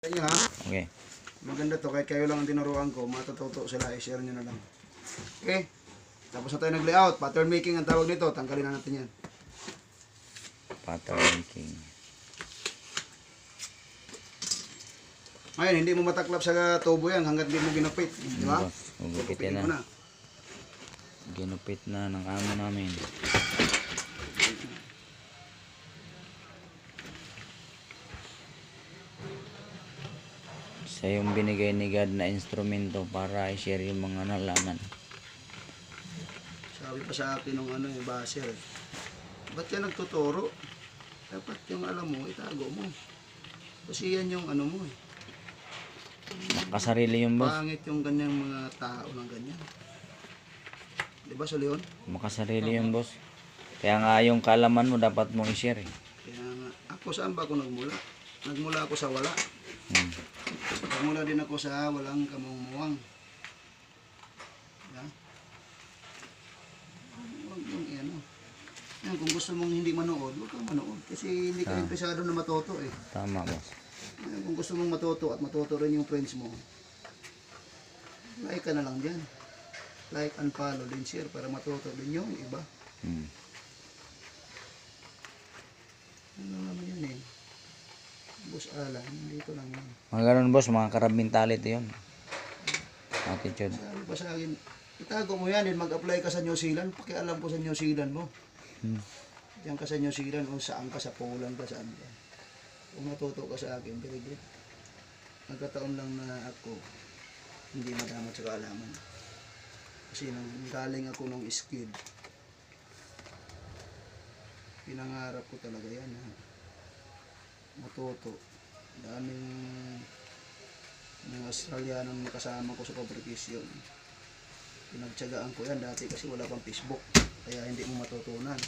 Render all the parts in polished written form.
Inyo ha. Okay. Maganda to, kahit kayo lang ang tinuruan ko, matututo sila, i-share nyo na lang. Okay? Tapos na tayo nag-layout. Pattern making ang tawag nito. Tanggalin na natin yan. Pattern making. Ngayon, hindi mo mataklap sa tubo yan hanggat hindi mo ginapit. Di ba? Gugupitin Gugupitin mo na. Ginupit na ng amo namin. Siya yung binigay ni God na instrumento para i-share yung mga nalaman. Sabi pa sa akin ng baser eh. Ba't ka nagtuturo? Dapat yung alam mo, itago mo. Kasi yan yung mo eh. Makasarili yung boss. Pangit yung ganyang mga tao ng ganyan. Di ba, Leon? Makasarili yung boss. Kaya nga yung kaalaman mo dapat mong i-share eh. Kaya nga, ako saan ba ako nagmula? Nagmula ako sa wala. Nagmula din ako sa walang kamumuwang. Yeah. Huwag mong yan, kung gusto mong hindi manood, huwag kang manood. Kasi hindi ka interesado na matuto eh. Tama boss. Kung gusto mong matuto at matuto rin yung friends mo, like ka na lang dyan. Like and follow din share para matuto din yung iba. Ano naman yun eh. Boss Alan, dito lang yan. Mga ganun boss, mga karab mentality yun. Attitude. Sabi pa sa akin, itago mo yan, mag-apply ka sa New Zealand, pakialam ko sa New Zealand mo. Diyan ka sa New Zealand, kung saan ka, sa Poland ka, saan ka. Kung natuto ka sa akin, very good. Nagkataon lang na ako, hindi madamat sa kaalaman. Kasi nang galing ako ng skill, pinangarap ko talaga yan ha. Matuto. Daming mga Australianong kasama ko sa competition. Pinagtyagaan ko yan dati kasi wala pang Facebook. Kaya hindi mo matutunan.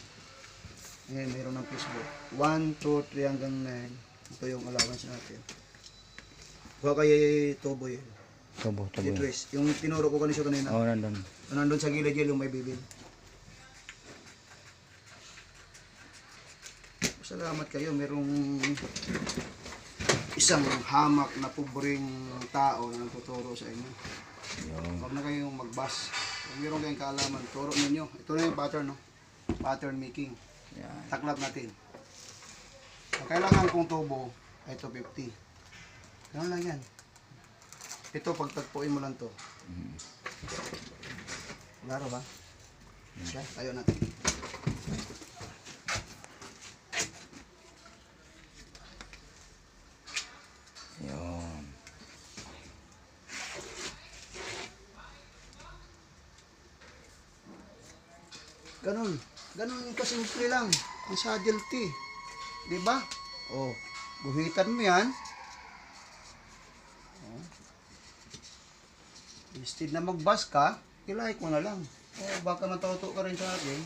Ngayon mayroon ng Facebook. 1, 2, 3 hanggang 9. Ito yung allowance natin. Huwag kayo tubo yun. Tubo. Yung tinuro ko kanina. Oo, nandun. Nandun sa gilid yung may bibil. Salamat kayo. Merong isang hamak na pobreng tao na nagtuturo sa inyo. Huwag na kayong mag-bus. Kung meron kayong kaalaman, turo ninyo. Ito na yung pattern, no? Pattern making. Yan. Taklap natin. Ang kailangan kong tubo ay 250. Ganun lang yan. Ito, pagtagpuin mo lang to. Klaro ba? Siya, tayo natin. Yun. Ganun. Ganun kasimple lang. Ang saddle tee. Diba? Oh, guhitan mo yan. Oh. Instead na mag-bus ka, i-like mo na lang. Oh, baka matuto ka rin sa akin.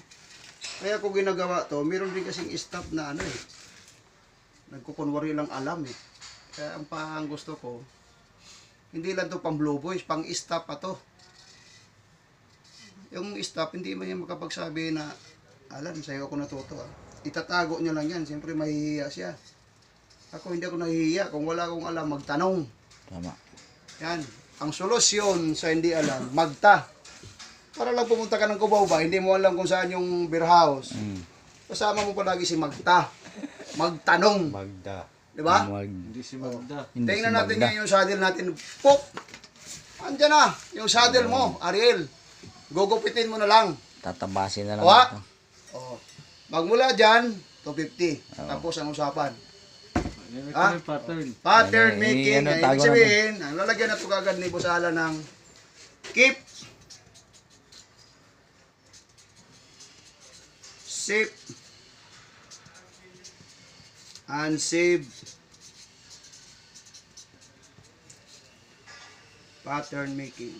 Kaya ko ginagawa to, meron din kasing staff na nagkukunwari lang alam eh. Kaya ang gusto ko, hindi lang to pang blue boys, pang staff pa to. Yung staff, hindi man yan makapagsabi na, alam, sa'yo ako natuto ah. Itatago niya lang yan, siyempre mahihiya siya. Ako hindi ako nahihiya, kung wala akong alam, magtanong. Tama. Yan, ang solusyon sa hindi alam, magta. Para lang pumunta ka ng Cubao ba, hindi mo alam kung saan yung beer house. Kasama mo palagi si Magta. Magtanong. Magda. Diba? Hindi si Magda. Tingnan natin ngayon yung saddle natin. Pop! Andyan na, yung saddle mo, Ariel. Gugupitin mo na lang. Tatabasin na lang Oha? ito. Oh. Magmula dyan, 250. Tapos ang usapan. Ano pattern? Pattern Ay, making. ano, Ay, tago ibig sabihin, ang lalagyan na ito kagad ni Boss Alan ng keep, save, unsave, pattern making.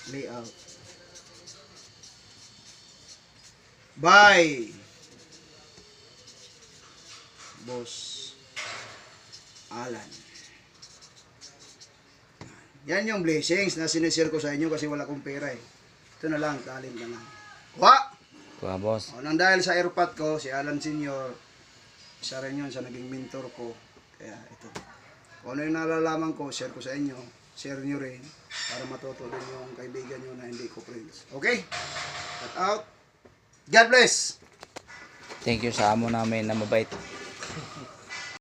Layout. By Boss Alan. Yan yung blessings na sinishare ko sa inyo kasi wala akong pera eh. Ito na lang, talent na lang. Kuha! Kuha boss. O, nang dahil sa airpot ko, si Alan Senior, Isa rin yun sa naging mentor ko. Kaya ito. Kung ano yung nalalaman ko, share ko sa inyo. Share nyo rin para matuto din yung kaibigan nyo na hindi ko friends. Okay? Cut out. God bless! Thank you sa amo namin na mabait.